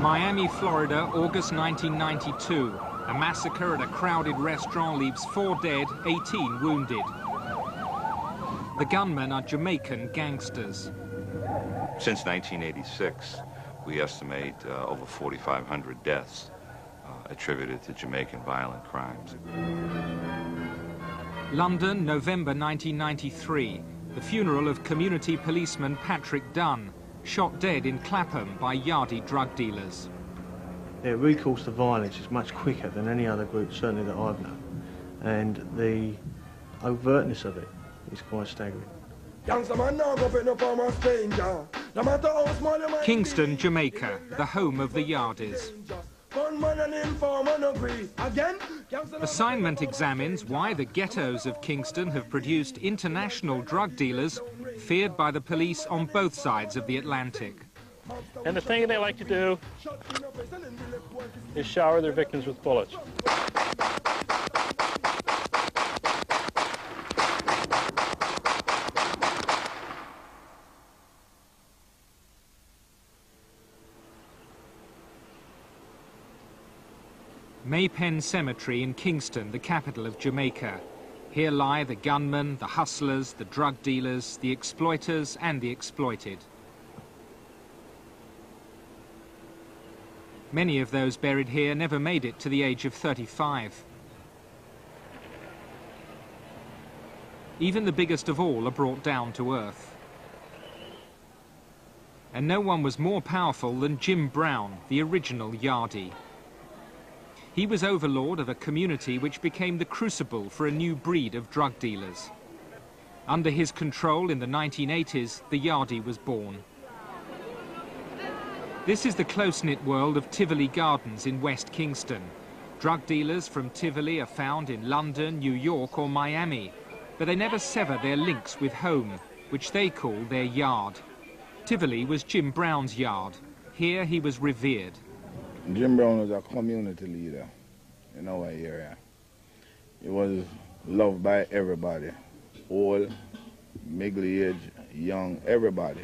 Miami, Florida, August 1992. A massacre at a crowded restaurant leaves 4 dead, 18 wounded. The gunmen are Jamaican gangsters. Since 1986, we estimate over 4,500 deaths attributed to Jamaican violent crimes. London, November 1993. The funeral of community policeman Patrick Dunne, shot dead in Clapham by Yardie drug dealers. Their recourse to violence is much quicker than any other group, certainly that I've known, and the overtness of it is quite staggering. Kingston, Jamaica, the home of the Yardies. Assignment examines why the ghettos of Kingston have produced international drug dealers feared by the police on both sides of the Atlantic. And the thing they like to do is shower their victims with bullets. Maypen Cemetery in Kingston, the capital of Jamaica. Here lie the gunmen, the hustlers, the drug dealers, the exploiters and the exploited. Many of those buried here never made it to the age of 35. Even the biggest of all are brought down to earth. And no one was more powerful than Jim Brown, the original Yardie. He was overlord of a community which became the crucible for a new breed of drug dealers. Under his control in the 1980s, the Yardie was born. This is the close-knit world of Tivoli Gardens in West Kingston. Drug dealers from Tivoli are found in London, New York or Miami, but they never sever their links with home, which they call their yard. Tivoli was Jim Brown's yard. Here he was revered. Jim Brown was a community leader in our area. He was loved by everybody, old, middle-aged, young, everybody.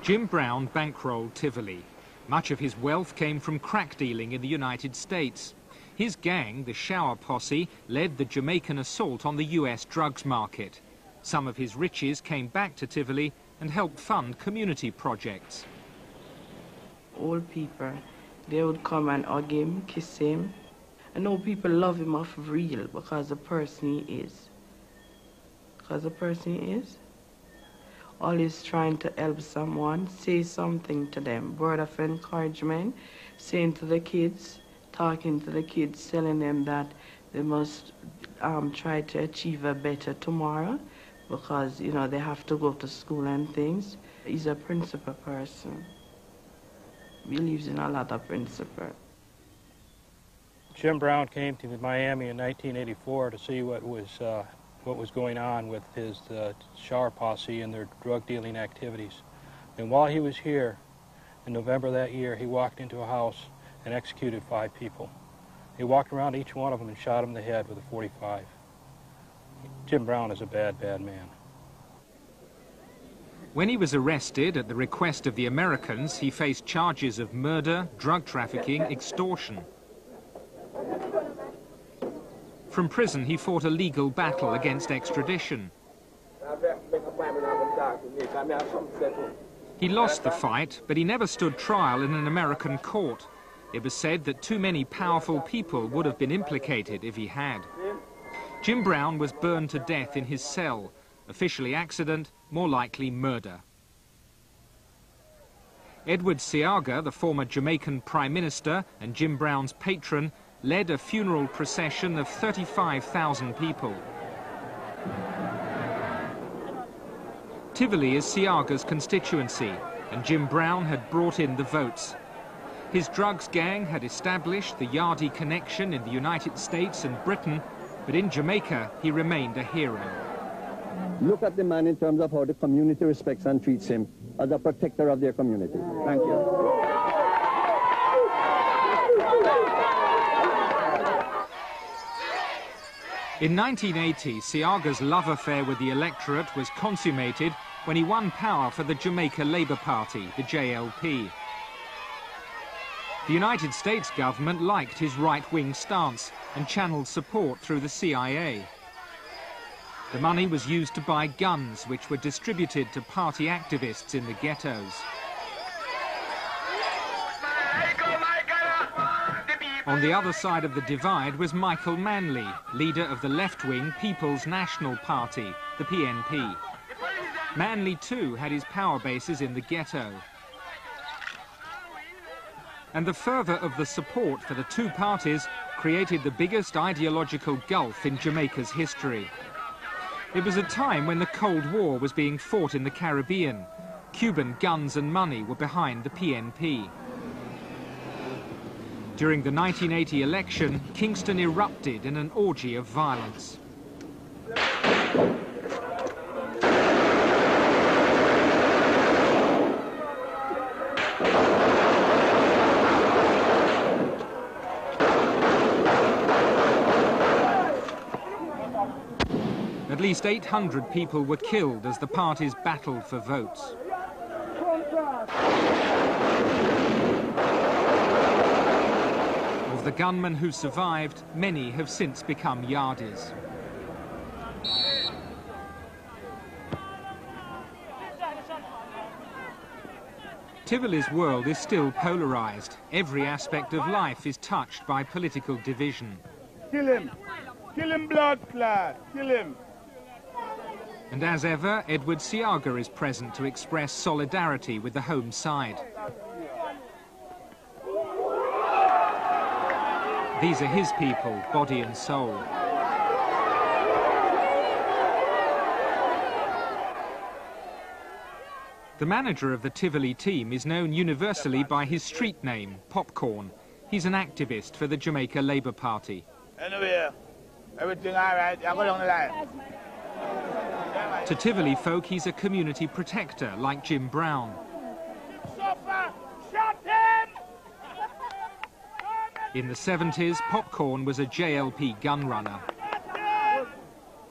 Jim Brown bankrolled Tivoli. Much of his wealth came from crack dealing in the United States. His gang, the Shower Posse, led the Jamaican assault on the US drugs market. Some of his riches came back to Tivoli and helped fund community projects. Old people, they would come and hug him, kiss him. I know people love him off real because the person he is. Because the person he is. Always trying to help someone, say something to them, word of encouragement, saying to the kids, talking to the kids, telling them that they must try to achieve a better tomorrow because, you know, they have to go to school and things. He's a principled person. Believes in a lot of principle. Jim Brown came to Miami in 1984 to see what was going on with his Shower Posse and their drug dealing activities. And while he was here, in November that year, he walked into a house and executed 5 people. He walked around each one of them and shot them in the head with a .45. Jim Brown is a bad, bad man. When he was arrested at the request of the Americans, he faced charges of murder, drug trafficking, extortion. From prison, he fought a legal battle against extradition. He lost the fight, but he never stood trial in an American court. It was said that too many powerful people would have been implicated if he had. Jim Brown was burned to death in his cell. Officially accident, more likely murder. Edward Seaga, the former Jamaican Prime Minister and Jim Brown's patron, led a funeral procession of 35,000 people. Tivoli is Seaga's constituency, and Jim Brown had brought in the votes. His drugs gang had established the Yardie connection in the United States and Britain, but in Jamaica he remained a hero. Look at the man in terms of how the community respects and treats him as a protector of their community. Thank you. In 1980, Seaga's love affair with the electorate was consummated when he won power for the Jamaica Labour Party, the JLP. The United States government liked his right-wing stance and channeled support through the CIA. The money was used to buy guns, which were distributed to party activists in the ghettos. On the other side of the divide was Michael Manley, leader of the left-wing People's National Party, the PNP. Manley too had his power bases in the ghetto. And the fervour of the support for the two parties created the biggest ideological gulf in Jamaica's history. It was a time when the Cold War was being fought in the Caribbean. Cuban guns and money were behind the PNP. During the 1980 election, Kingston erupted in an orgy of violence. At least 800 people were killed as the parties battled for votes. Of the gunmen who survived, many have since become Yardies. Tivoli's world is still polarised. Every aspect of life is touched by political division. Kill him! Kill him, blood clot! Kill him! And as ever, Edward Siaga is present to express solidarity with the home side. These are his people, body and soul. The manager of the Tivoli team is known universally by his street name, Popcorn. He's an activist for the Jamaica Labour Party. Anyway, everything all right, I go down the line. To Tivoli folk, he's a community protector, like Jim Brown. In the 70s, Popcorn was a JLP gun runner.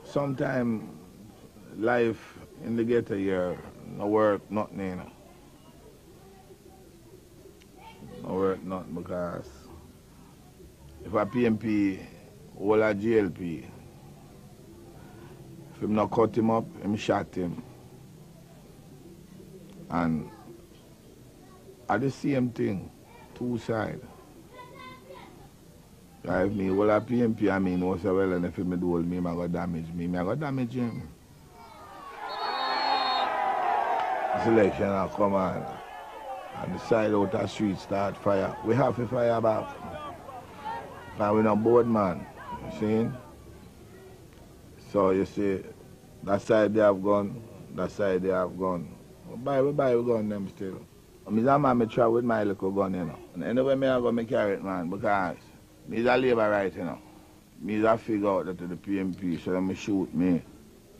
Sometimes life in the ghetto here, no work, nothing, you know. No work, nothing, because if a PMP, all a JLP, if him not cut him up, him shot him. And at the same thing, two sides. If me all a PMP, I mean, was well, and if him do all me, I go damage me, I go damage him. Selection will come on, and the side out the street start fire. We have to fire back. Because we're not bored, man. You see? So you see, that side they have gun, that side they have gun. We buy gun them still. Me that man me travel with my little gun, you know. And anyway me I go me carry it, man, because me's a labor right, you know. Me's a figure out that to the PMP, so them shoot me.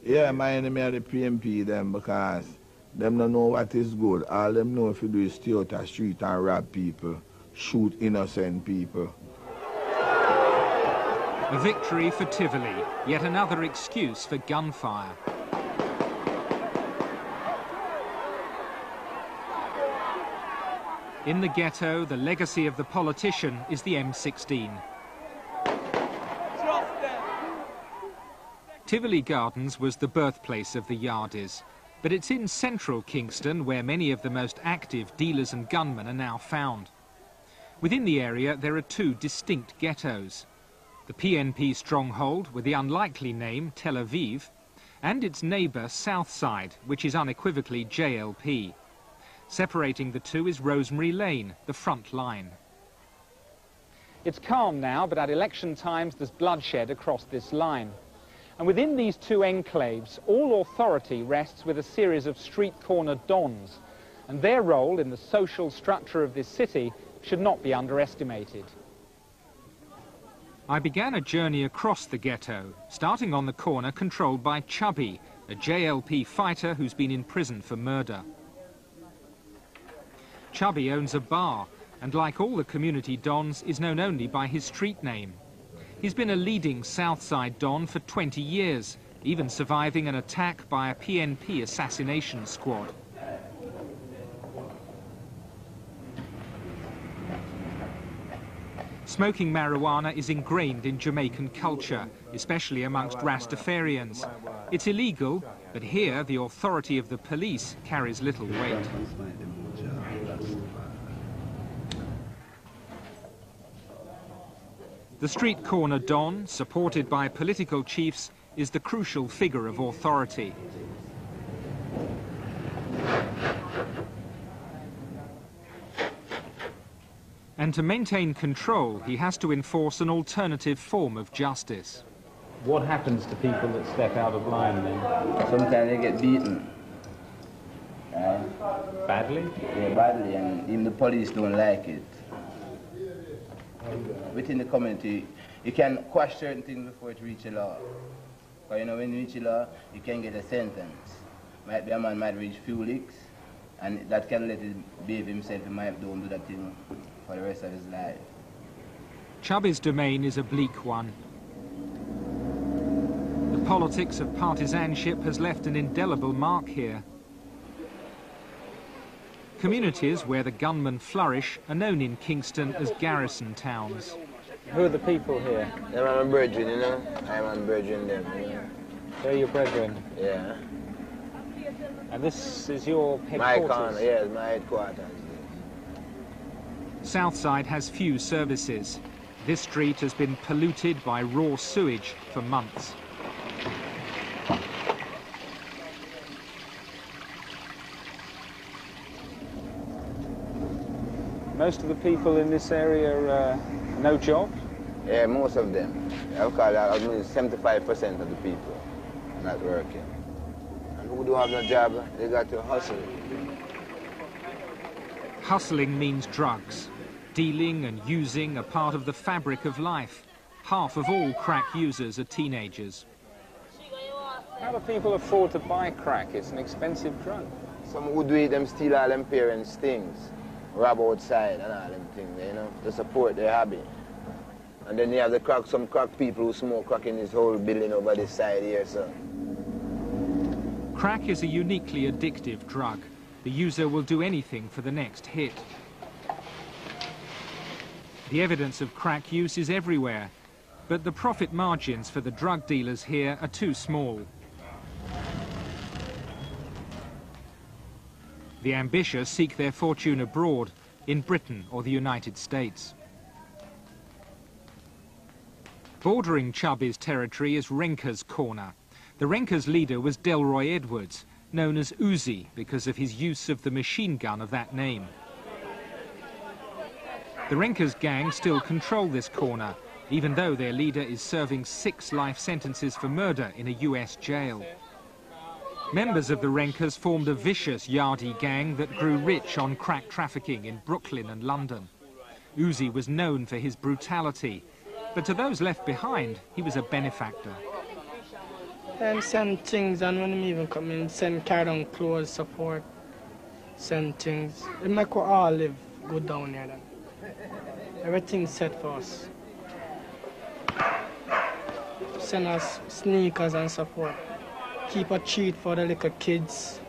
Yeah, my enemy are the PMP them, because them don't know what is good. All them know if you do is stay out the street and rob people, shoot innocent people. A victory for Tivoli, yet another excuse for gunfire. In the ghetto, the legacy of the politician is the M16. Tivoli Gardens was the birthplace of the Yardies, but it's in central Kingston where many of the most active dealers and gunmen are now found. Within the area, there are two distinct ghettos. The PNP stronghold with the unlikely name Tel Aviv, and its neighbour Southside, which is unequivocally JLP. Separating the two is Rosemary Lane, the front line. It's calm now, but at election times there's bloodshed across this line. And within these two enclaves, all authority rests with a series of street corner dons, and their role in the social structure of this city should not be underestimated. I began a journey across the ghetto, starting on the corner controlled by Chubby, a JLP fighter who's been in prison for murder. Chubby owns a bar, and like all the community dons, is known only by his street name. He's been a leading Southside don for 20 years, even surviving an attack by a PNP assassination squad. Smoking marijuana is ingrained in Jamaican culture, especially amongst Rastafarians. It's illegal, but here the authority of the police carries little weight. The street corner Don, supported by political chiefs, is the crucial figure of authority. And to maintain control, he has to enforce an alternative form of justice. What happens to people that step out of line then? Sometimes they get beaten. Badly? Yeah, badly, and even the police don't like it. Within the community, you can quash certain things before it reaches law. Because you know, when you reach law, you can get a sentence. Might be a man might reach few licks, and that can let him behave himself. He might don't do that thing for the rest of his life. Chubby's domain is a bleak one. The politics of partisanship has left an indelible mark here. Communities where the gunmen flourish are known in Kingston as garrison towns. Who are the people here? They're my brethren, you know? I'm on brethren them, you know? They're your brethren? Yeah. And this is your headquarters? My corner, yeah, my headquarters. Southside has few services. This street has been polluted by raw sewage for months. Most of the people in this area no jobs? Yeah, most of them. I'll call that 75% of the people not working. And who don't have no job, they got to hustle. Hustling means drugs. Dealing and using are part of the fabric of life. Half of all crack users are teenagers. How do people afford to buy crack? It's an expensive drug. Some who do it, them steal all them parents' things, rob outside and all them things, you know, to support their hobby. And then you have the crack, some crack people who smoke crack in this whole building over this side here, so. Crack is a uniquely addictive drug. The user will do anything for the next hit. The evidence of crack use is everywhere, but the profit margins for the drug dealers here are too small. The ambitious seek their fortune abroad, in Britain or the United States. Bordering Chubby's territory is Renker's Corner. The Renker's leader was Delroy Edwards, known as Uzi because of his use of the machine gun of that name. The Renker's gang still control this corner, even though their leader is serving 6 life sentences for murder in a US jail. Members of the Renkers formed a vicious Yardie gang that grew rich on crack trafficking in Brooklyn and London. Uzi was known for his brutality, but to those left behind, he was a benefactor. Send things, and when them even come in, send carry on clothes, support, send things. It make we all live good down here then. Everything's set for us. Send us sneakers and support. Keep a treat for the little kids.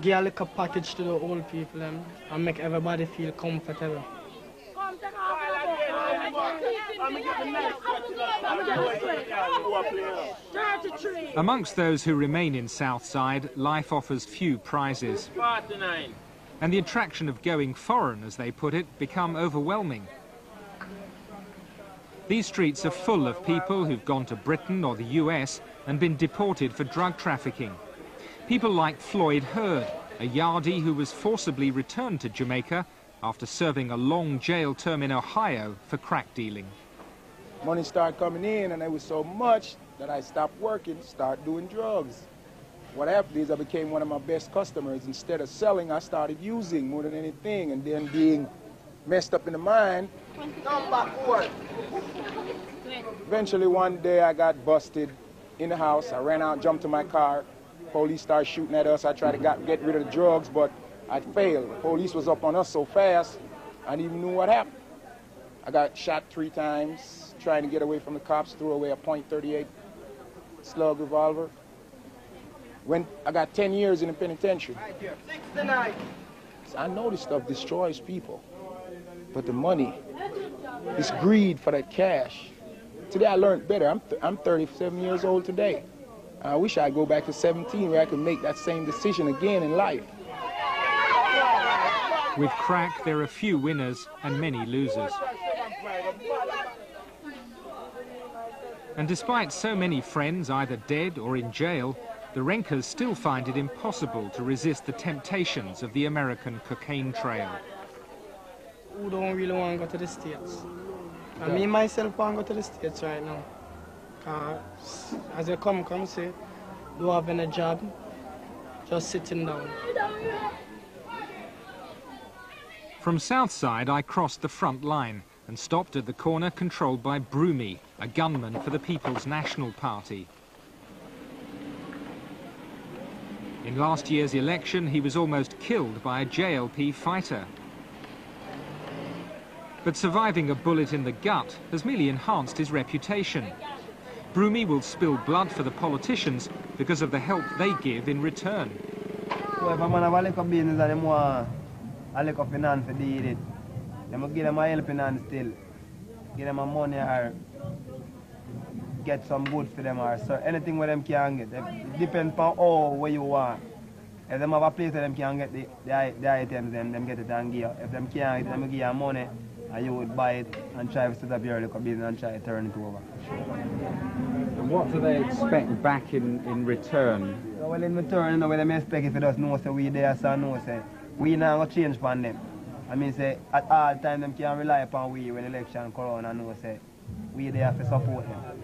Give a little package to the old people and make everybody feel comfortable. Amongst those who remain in Southside, life offers few prizes. And the attraction of going foreign, as they put it, become overwhelming. These streets are full of people who've gone to Britain or the US and been deported for drug trafficking. People like Floyd Hurd, a Yardie who was forcibly returned to Jamaica after serving a long jail term in Ohio for crack dealing. Money started coming in, and it was so much that I stopped working, started doing drugs. What happened is I became one of my best customers. Instead of selling, I started using more than anything, and then being messed up in the mind. Come backward. Eventually one day I got busted in the house. I ran out, jumped to my car. Police started shooting at us. I tried to get rid of the drugs, but I failed. The police was up on us so fast, I didn't even know what happened. I got shot 3 times trying to get away from the cops, threw away a .38 slug revolver. I got 10 years in the penitentiary. So I know this stuff destroys people, but the money, this greed for that cash. Today I learned better. I'm 37 years old today. And I wish I'd go back to 17 where I could make that same decision again in life. With crack, there are few winners and many losers. And despite so many friends either dead or in jail, the Renkers still find it impossible to resist the temptations of the American cocaine trail. Who don't really want to go to the States? And me myself want to go to the States right now. As you come say, do having a job, just sitting down. From Southside, I crossed the front line and stopped at the corner controlled by Broomy, a gunman for the People's National Party. In last year's election, he was almost killed by a JLP fighter. But surviving a bullet in the gut has merely enhanced his reputation. Broomy will spill blood for the politicians because of the help they give in return. So if a man have a little business and them want a little finance to deal it, they must give them a helping hand still. Give them a money or get some goods for them or so anything where them can get. It depends on where you want. If them have a place where them can get the items, then them get it and give. If them can't, them give you money and you would buy it and try to set up your little business and try to turn it over. And what do they expect back in return? So, well, in return, you know, what they expect if you just know, so we there, so know, say, we not going to change from them. I mean, say, at all time, them can rely upon we when election come on and know, say, we there to support them.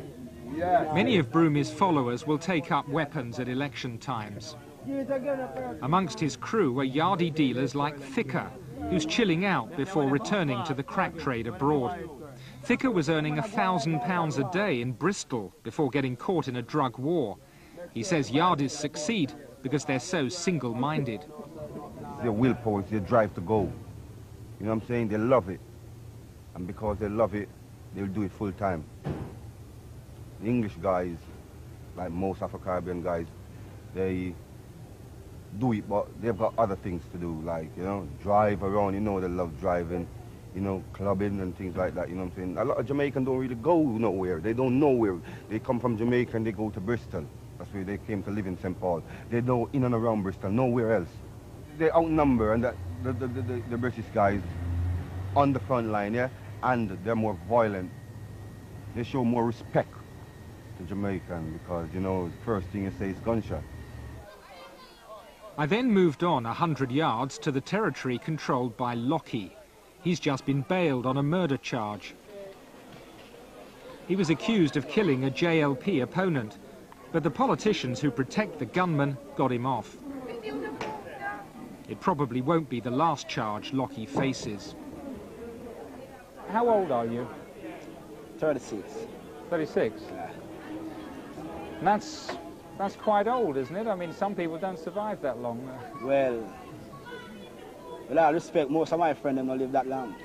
Yeah. Many of Broomy's followers will take up weapons at election times. Amongst his crew are Yardie dealers like Thicker, who's chilling out before returning to the crack trade abroad. Thicker was earning £1,000 a day in Bristol before getting caught in a drug war. He says Yardies succeed because they're so single-minded. It's their willpower, it's their drive to go. You know what I'm saying? They love it. And because they love it, they'll do it full time. The English guys, like most Afro-Caribbean guys, they do it, but they've got other things to do, like, you know, drive around, you know, they love driving, you know, clubbing and things like that, you know what I'm saying? A lot of Jamaicans don't really go nowhere. They don't know where. They come from Jamaica and they go to Bristol. That's where they came to live in St. Paul. They know in and around Bristol, nowhere else. They outnumber, and the British guys on the front line, yeah, and they're more violent. They show more respect to Jamaican because, you know, the first thing you say is gunshot. I then moved on 100 yards to the territory controlled by Lockie. He's just been bailed on a murder charge. He was accused of killing a JLP opponent, but the politicians who protect the gunman got him off. It probably won't be the last charge Lockie faces. How old are you? 36. 36? Yeah. And that's quite old, isn't it? I mean, some people don't survive that long. Well, I respect most of my friends don't live that long.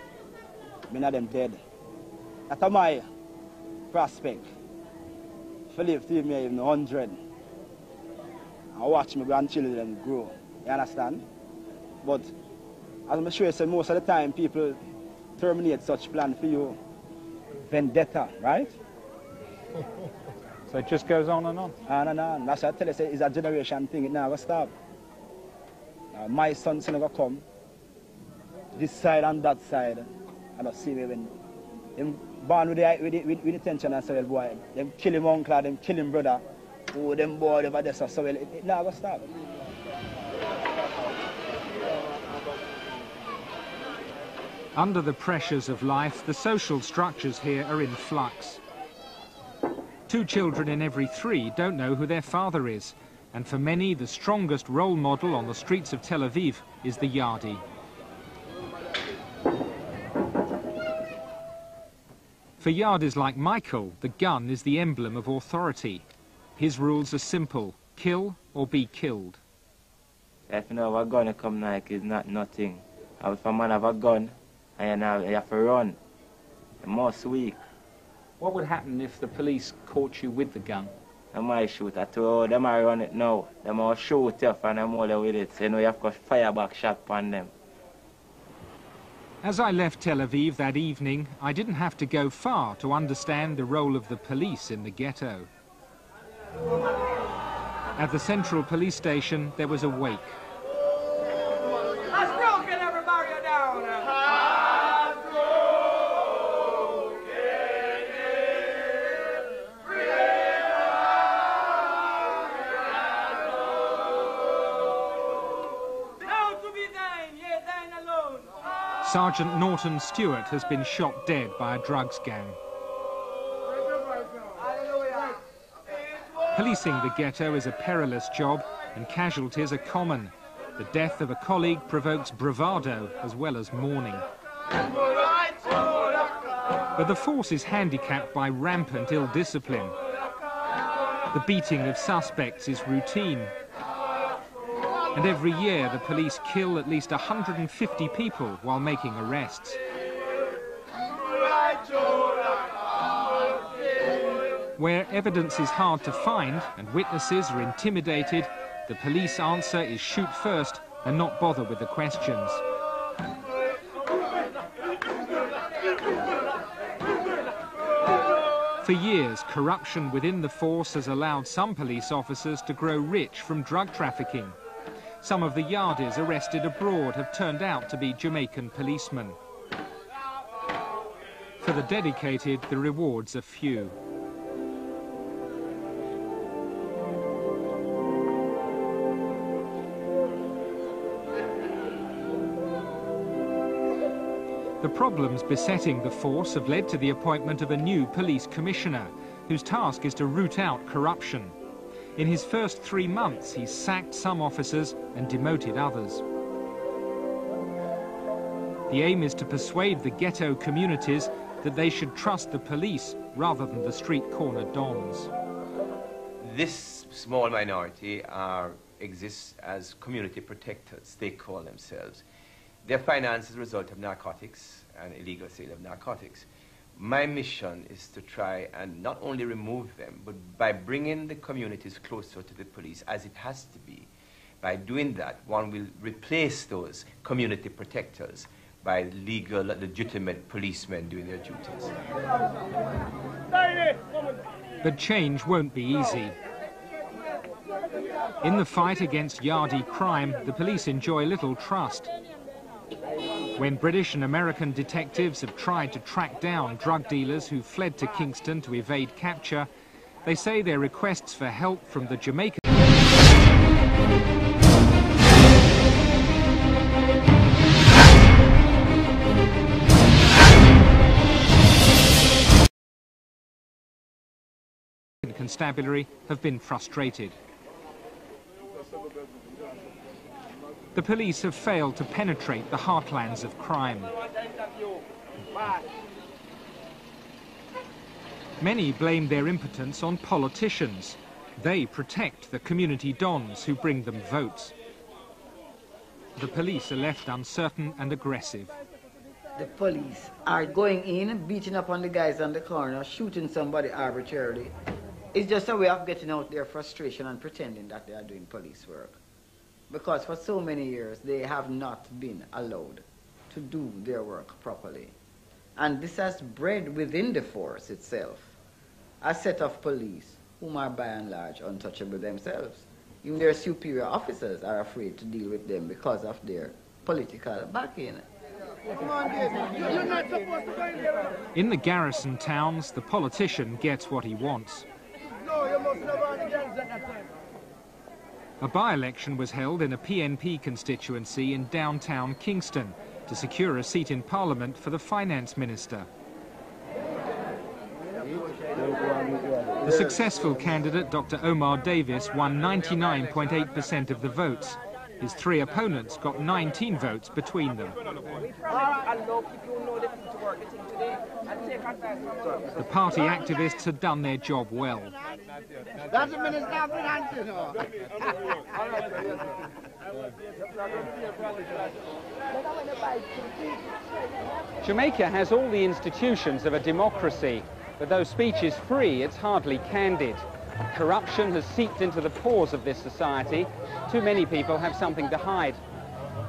Many of them dead. That's my prospect. If I live till me even 100, I watch my grandchildren grow. You understand? But as I'm sure you say, most of the time people terminate such plan for you. Vendetta, right? So it just goes on and on? On and on. That's what I tell you, it's a generation thing. It never stop. My son's never come. This side and that side. I don't see me when them born with the tension and say, well, boy, them kill him uncle, them kill him brother. Oh, them boy over there, so well, it never stop. Under the pressures of life, the social structures here are in flux. 2 children in every 3 don't know who their father is, and for many, the strongest role model on the streets of Tel Aviv is the Yardie. For Yardies like Michael, the gun is the emblem of authority. His rules are simple: kill or be killed. If you know a gun come like it's not nothing. If a man have a gun and you have to run, The most weak. What would happen if the police caught you with the gun? They might shoot at you. They might run it now. They might shoot you and them all with it. So you know you have to fire back shot on them. As I left Tel Aviv that evening, I didn't have to go far to understand the role of the police in the ghetto. At the central police station, there was a wake. Let's broken every barrier down. Sergeant Norton Stewart has been shot dead by a drugs gang. Policing the ghetto is a perilous job and casualties are common. The death of a colleague provokes bravado as well as mourning. But the force is handicapped by rampant ill discipline. The beating of suspects is routine. And every year the police kill at least 150 people while making arrests. Where evidence is hard to find and witnesses are intimidated, the police answer is shoot first and not bother with the questions. For years, corruption within the force has allowed some police officers to grow rich from drug trafficking. Some of the Yardies arrested abroad have turned out to be Jamaican policemen. For the dedicated, the rewards are few. The problems besetting the force have led to the appointment of a new police commissioner, whose task is to root out corruption. In his first 3 months, he's sacked some officers and demoted others. The aim is to persuade the ghetto communities that they should trust the police rather than the street corner dons. This small minority exists as community protectors, they call themselves. Their finance is a result of narcotics and illegal sale of narcotics. My mission is to try and not only remove them, but by bringing the communities closer to the police, as it has to be. By doing that, one will replace those community protectors by legal, legitimate policemen doing their duties. But change won't be easy. In the fight against Yardie crime, the police enjoy little trust. When British and American detectives have tried to track down drug dealers who fled to Kingston to evade capture, they say their requests for help from the Jamaica constabulary have been frustrated. The police have failed to penetrate the heartlands of crime. Many blame their impotence on politicians. They protect the community dons who bring them votes. The police are left uncertain and aggressive. The police are going in, beating up on the guys on the corner, shooting somebody arbitrarily. It's just a way of getting out their frustration and pretending that they are doing police work. Because for so many years, they have not been allowed to do their work properly. And this has bred within the force itself a set of police whom are by and large untouchable themselves. Even their superior officers are afraid to deal with them because of their political backing. In the garrison towns, the politician gets what he wants. A by-election was held in a PNP constituency in downtown Kingston to secure a seat in Parliament for the Finance Minister. The successful candidate, Dr. Omar Davis, won 99.8% of the votes. His 3 opponents got 19 votes between them. The party activists had done their job well. Jamaica has all the institutions of a democracy, but though speech is free, it's hardly candid. Corruption has seeped into the pores of this society. Too many people have something to hide.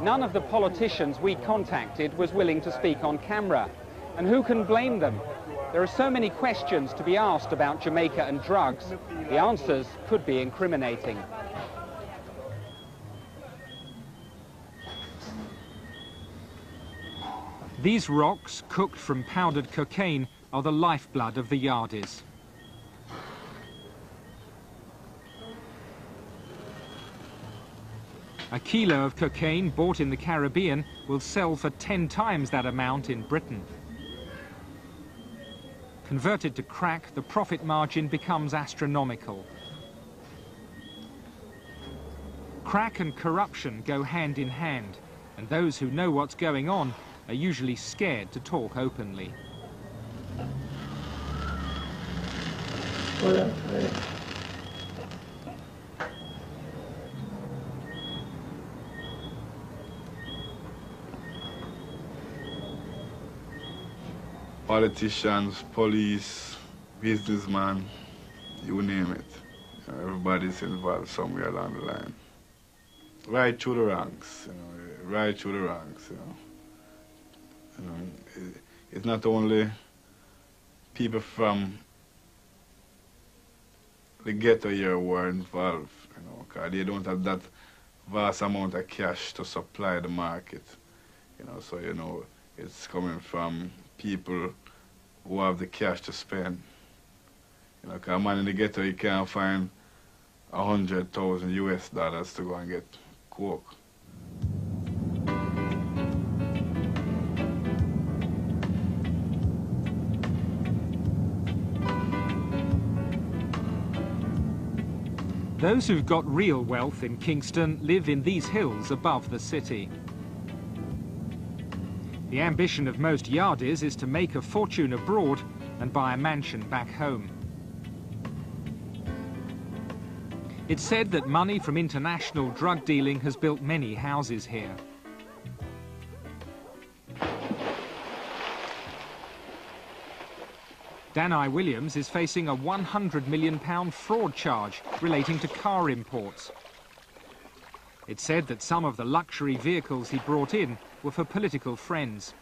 None of the politicians we contacted was willing to speak on camera. And who can blame them? There are so many questions to be asked about Jamaica and drugs. The answers could be incriminating. These rocks, cooked from powdered cocaine, are the lifeblood of the Yardies. A kilo of cocaine bought in the Caribbean will sell for 10 times that amount in Britain. Converted to crack, the profit margin becomes astronomical. Crack and corruption go hand in hand, and those who know what's going on are usually scared to talk openly. Politicians, police, businessmen, you name it. Everybody's involved somewhere along the line. Right through the ranks, right through the ranks, It's not only people from the ghetto here who are involved, because they don't have that vast amount of cash to supply the market, so, it's coming from people who have the cash to spend. Because a man in the ghetto, he can't find $100,000 to go and get coke. Those who've got real wealth in Kingston live in these hills above the city. The ambition of most Yardies is to make a fortune abroad and buy a mansion back home. It's said that money from international drug dealing has built many houses here. Danai Williams is facing a £100 million fraud charge relating to car imports. It's said that some of the luxury vehicles he brought in were for political friends.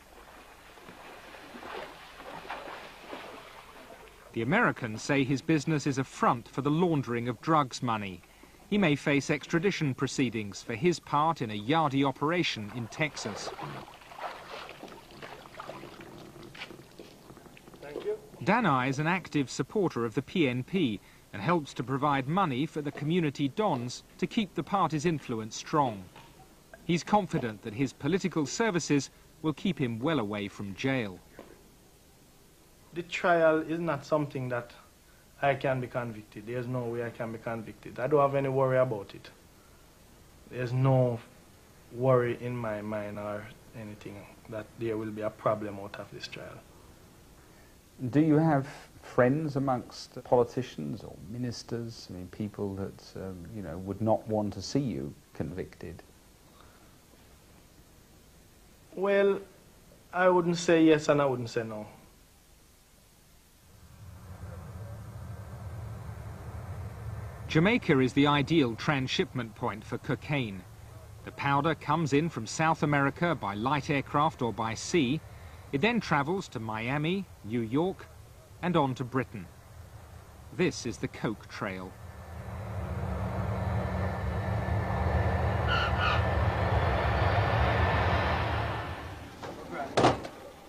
The Americans say his business is a front for the laundering of drugs money. He may face extradition proceedings for his part in a Yardie operation in Texas. Danai is an active supporter of the PNP and helps to provide money for the community dons to keep the party's influence strong. He's confident that his political services will keep him well away from jail. The trial is not something that I can be convicted. There's no way I can be convicted. I don't have any worry about it. There's no worry in my mind or anything that there will be a problem out of this trial. Do you have friends amongst politicians or ministers? I mean, people that, would not want to see you convicted? Well, I wouldn't say yes and I wouldn't say no. Jamaica is the ideal transshipment point for cocaine. The powder comes in from South America by light aircraft or by sea. It then travels to Miami, New York, and on to Britain. This is the Coke Trail.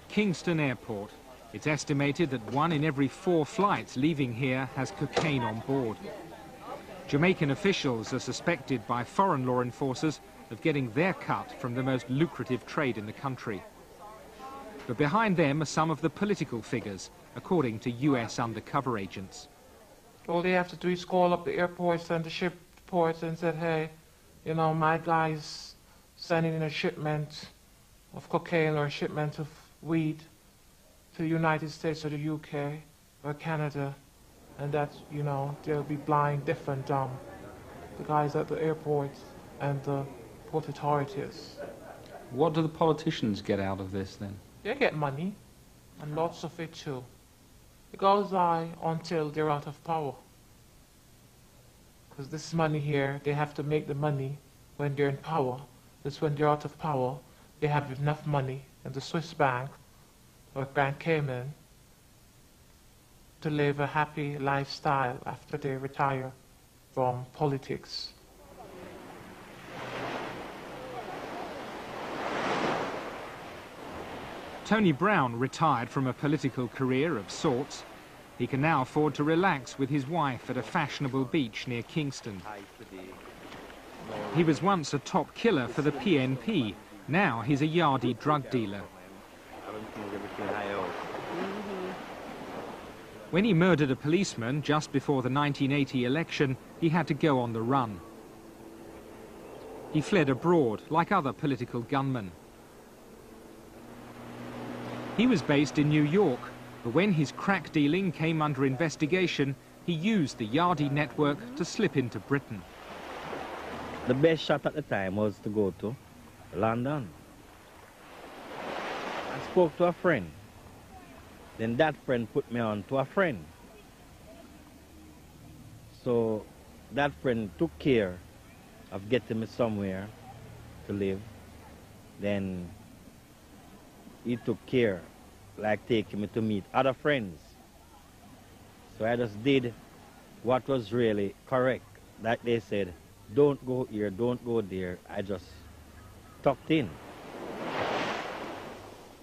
Kingston Airport. It's estimated that 1 in every 4 flights leaving here has cocaine on board. Jamaican officials are suspected by foreign law enforcers of getting their cut from the most lucrative trade in the country. But behind them are some of the political figures, according to US undercover agents. All they have to do is call up the airports and the ship ports and say, hey, my guy's sending in a shipment of cocaine or a shipment of weed to the United States or the UK or Canada, and that, they'll be blind, deaf and dumb. The guys at the airports and the airport authorities. What do the politicians get out of this then? They get money, and lots of it too. It goes on until they're out of power. Because this money here, they have to make the money when they're in power. That's when they're out of power, they have enough money in the Swiss bank or Bank Cayman to live a happy lifestyle after they retire from politics. Tony Brown retired from a political career of sorts. He can now afford to relax with his wife at a fashionable beach near Kingston. He was once a top killer for the PNP. Now he's a Yardie drug dealer. When he murdered a policeman just before the 1980 election, he had to go on the run. He fled abroad, like other political gunmen. He was based in New York, but when his crack dealing came under investigation, he used the Yardie network to slip into Britain. The best shot at the time was to go to London. I spoke to a friend. Then that friend put me on to a friend. So that friend took care of getting me somewhere to live. Then he took care, like taking me to meet other friends. So I just did what was really correct. Like they said, don't go here, don't go there. I just tucked in.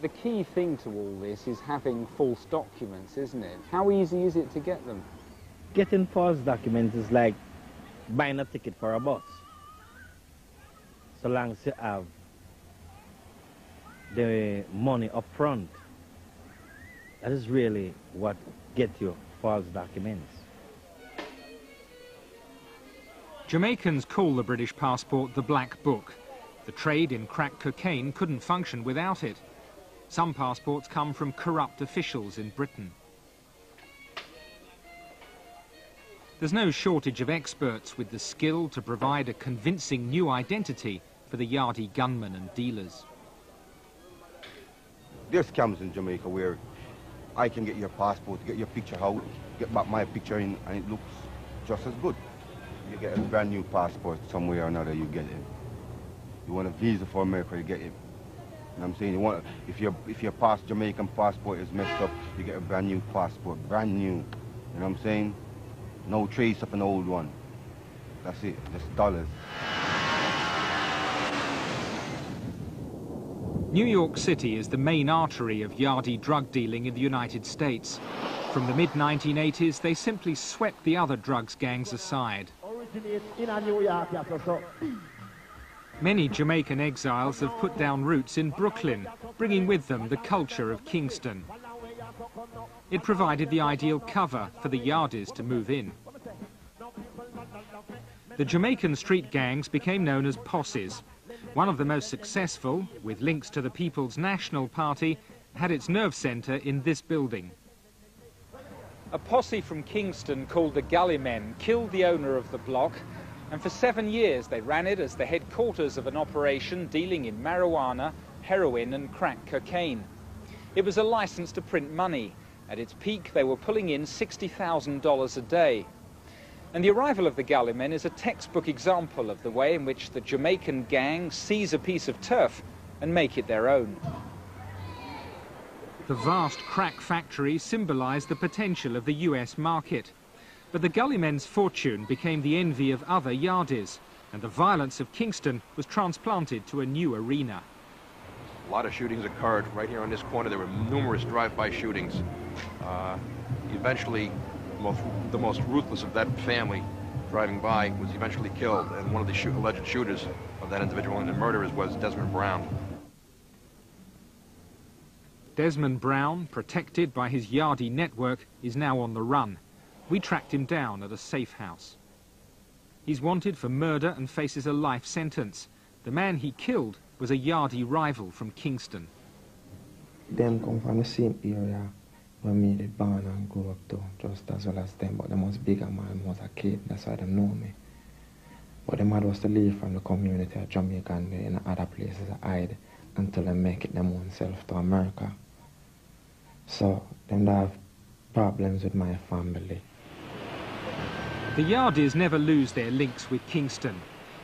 The key thing to all this is having false documents, isn't it? How easy is it to get them? Getting false documents is like buying a ticket for a bus. So long as you have the money up front, that is really what gets you false documents. Jamaicans call the British passport the Black Book. The trade in crack cocaine couldn't function without it. Some passports come from corrupt officials in Britain. There's no shortage of experts with the skill to provide a convincing new identity for the Yardie gunmen and dealers. There's scams in Jamaica where I can get your passport, get your picture out, get back my picture in, and it looks just as good. You get a brand new passport somewhere or another, you get it. You want a visa for America, you get it. You know what I'm saying? You want, if your Jamaican passport is messed up, you get a brand new passport, brand new. You know what I'm saying? No trace of an old one. That's it, just dollars. New York City is the main artery of Yardie drug dealing in the United States. From the mid-1980s, they simply swept the other drugs gangs aside. Many Jamaican exiles have put down roots in Brooklyn, bringing with them the culture of Kingston. It provided the ideal cover for the Yardies to move in. The Jamaican street gangs became known as posses. One of the most successful, with links to the People's National Party, had its nerve centre in this building. A posse from Kingston called the Gully Men killed the owner of the block, and for 7 years they ran it as the headquarters of an operation dealing in marijuana, heroin and crack cocaine. It was a license to print money. At its peak they were pulling in $60,000 a day. And the arrival of the Gully Men is a textbook example of the way in which the Jamaican gang seize a piece of turf and make it their own. The vast crack factory symbolised the potential of the US market. But the Gully Men's fortune became the envy of other Yardies, and the violence of Kingston was transplanted to a new arena. A lot of shootings occurred right here on this corner. There were numerous drive-by shootings. Eventually, the most ruthless of that family driving by was eventually killed, and one of the alleged shooters of that individual and the murderers was Desmond Brown. Desmond Brown, protected by his Yardie network, is now on the run. We tracked him down at a safe house. He's wanted for murder and faces a life sentence. The man he killed was a Yardie rival from Kingston. Them come from the same area where me did born and grew up to, just as well as them, but them was bigger man, was a kid, that's why they know me. But the mad was to leave from the community of Jamaica and in other places to hide until they make it them own self to America. So them have problems with my family. The Yardies never lose their links with Kingston.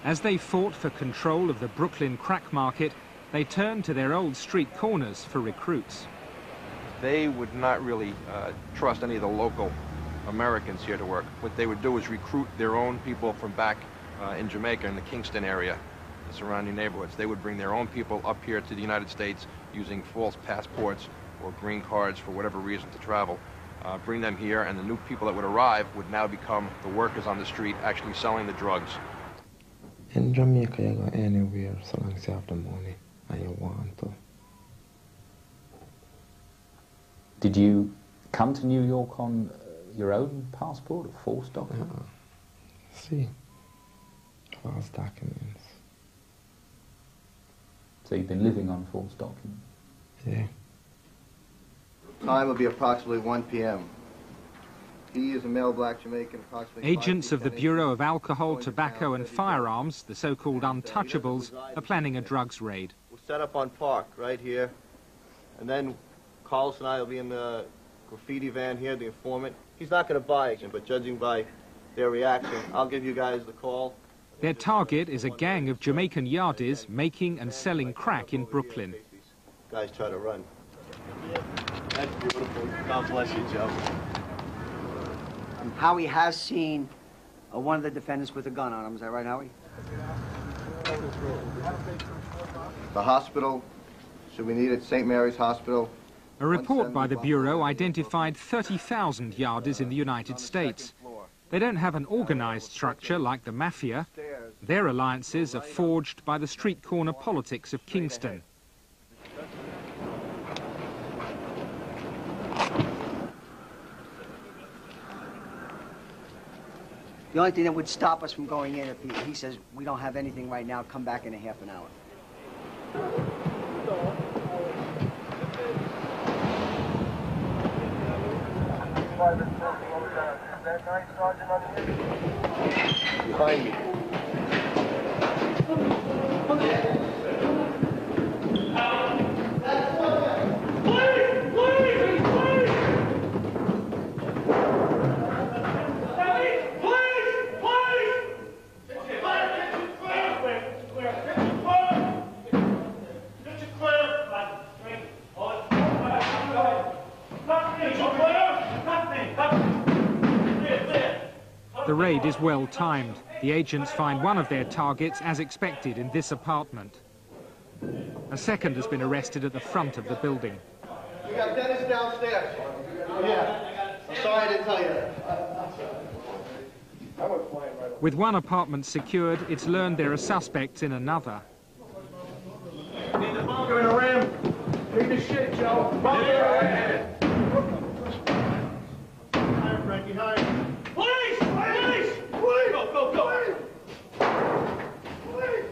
As they fought for control of the Brooklyn crack market, they turned to their old street corners for recruits. They would not really trust any of the local Americans here to work. What they would do is recruit their own people from back in Jamaica, in the Kingston area, the surrounding neighborhoods. They would bring their own people up here to the United States using false passports or green cards for whatever reason to travel. Bring them here, and the new people that would arrive would now become the workers on the street actually selling the drugs. In Jamaica, you go anywhere so long as you have the money and you want to. Did you come to New York on your own passport or false document? See, false documents. So you've been living on false documents? Yeah. Time will be approximately 1 p.m. He is a male black Jamaican, approximately... Agents of the Bureau of Alcohol, Tobacco and Firearms, the so-called untouchables, are planning a drugs raid. We'll set up on Park right here, and then Carlos and I will be in the graffiti van here, the informant. He's not going to buy it, but judging by their reaction, I'll give you guys the call. Their target is a gang of Jamaican Yardies making and selling crack in Brooklyn. Guys try to run. That's beautiful. God bless you, Joe. Howie has seen one of the defendants with a gun on him. Is that right, Howie? The hospital, should we need it, St. Mary's Hospital. A report by the Bureau identified 30,000 Yardies in the United States. They don't have an organised structure like the mafia. Their alliances are forged by the street corner politics of Kingston. The only thing that would stop us from going in, if he says, we don't have anything right now, come back in a half an hour. Behind me. The raid is well timed. The agents find one of their targets as expected in this apartment. A second has been arrested at the front of the building. We got Dennis downstairs. Yeah. I'm sorry I didn't tell you that. With one apartment secured, it's learned there are suspects in another. Need the bunker and a rim. Bring the shit, Joe. Bunker. Hire, Frankie, hire. Police! Police! Police! Go, go, go! Police!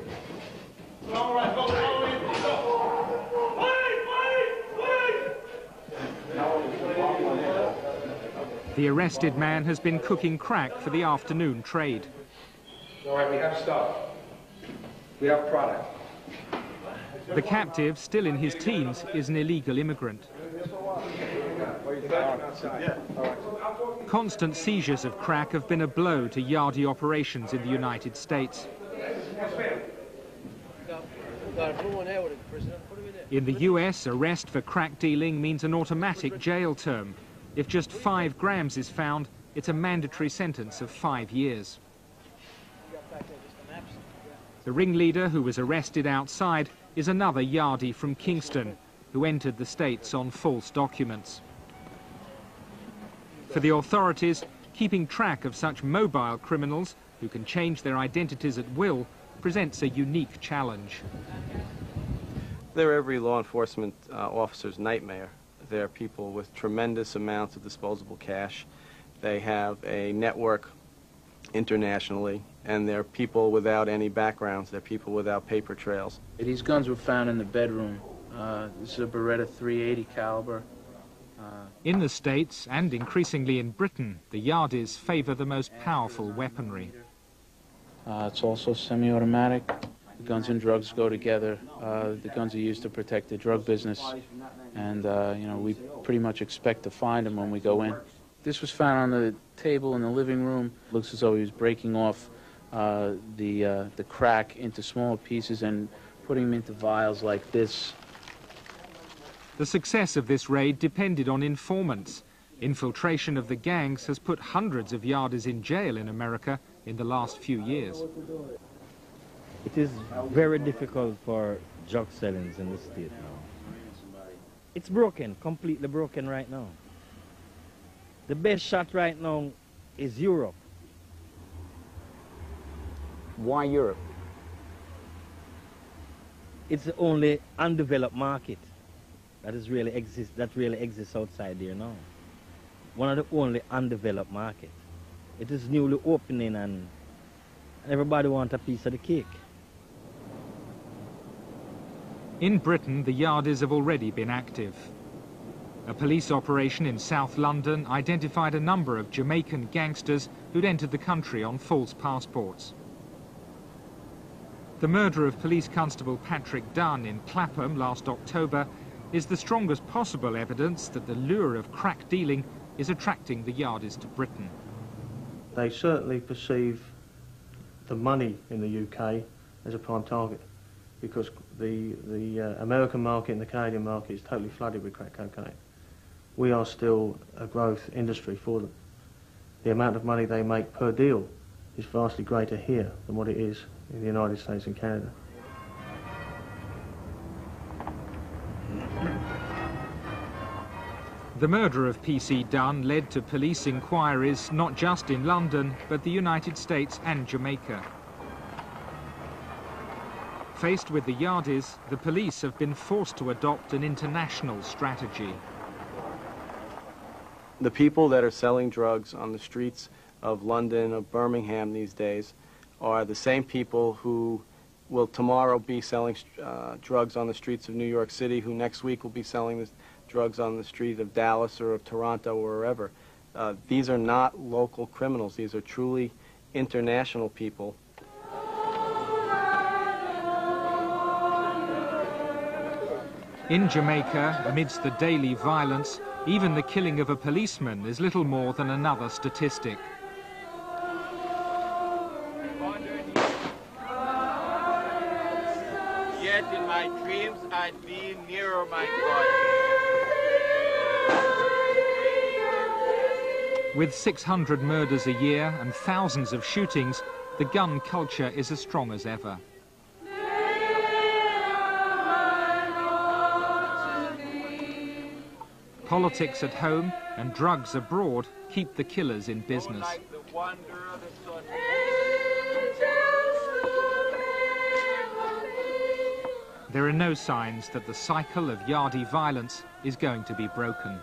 All right, go, go, go! The arrested man has been cooking crack for the afternoon trade. All right, we have stuff. We have product. The captive, still in his teens, is an illegal immigrant. Constant seizures of crack have been a blow to Yardie operations in the United States. In the US, arrest for crack dealing means an automatic jail term. If just 5 grams is found, it's a mandatory sentence of 5 years. The ringleader, who was arrested outside, is another Yardie from Kingston, who entered the States on false documents. For the authorities, keeping track of such mobile criminals, who can change their identities at will, presents a unique challenge. They're every law enforcement officer's nightmare. They're people with tremendous amounts of disposable cash. They have a network internationally, and they're people without any backgrounds. They're people without paper trails. These guns were found in the bedroom. This is a Beretta 380 caliber. In the States, and increasingly in Britain, the Yardies favour the most powerful weaponry. It's also semi-automatic. Guns and drugs go together. The guns are used to protect the drug business, and you know, we pretty much expect to find them when we go in. This was found on the table in the living room. Looks as though he was breaking off the crack into smaller pieces and putting them into vials like this. The success of this raid depended on informants. Infiltration of the gangs has put hundreds of Yardies in jail in America in the last few years. It is very difficult for drug sellings in the state now. It's broken, completely broken right now. The best shot right now is Europe. Why Europe? It's the only undeveloped market that really exists outside there now. One of the only undeveloped markets. It is newly opening and everybody wants a piece of the cake. In Britain, the Yardies have already been active. A police operation in South London identified a number of Jamaican gangsters who'd entered the country on false passports. The murder of Police Constable Patrick Dunne in Clapham last October is the strongest possible evidence that the lure of crack dealing is attracting the Yardies to Britain. They certainly perceive the money in the UK as a prime target, because the American market and the Canadian market is totally flooded with crack cocaine. We are still a growth industry for them. The amount of money they make per deal is vastly greater here than what it is in the United States and Canada. The murder of PC Dunne led to police inquiries not just in London, but the United States and Jamaica. Faced with the Yardies, the police have been forced to adopt an international strategy. The people that are selling drugs on the streets of London, of Birmingham these days, are the same people who will tomorrow be selling drugs on the streets of New York City, who next week will be selling the drugs on the street of Dallas or of Toronto or wherever. These are not local criminals. These are truly international people. In Jamaica, amidst the daily violence, even the killing of a policeman is little more than another statistic. Yet in my dreams I'd be nearer my God. With 600 murders a year and thousands of shootings, the gun culture is as strong as ever. Politics at home and drugs abroad keep the killers in business. There are no signs that the cycle of Yardie violence is going to be broken.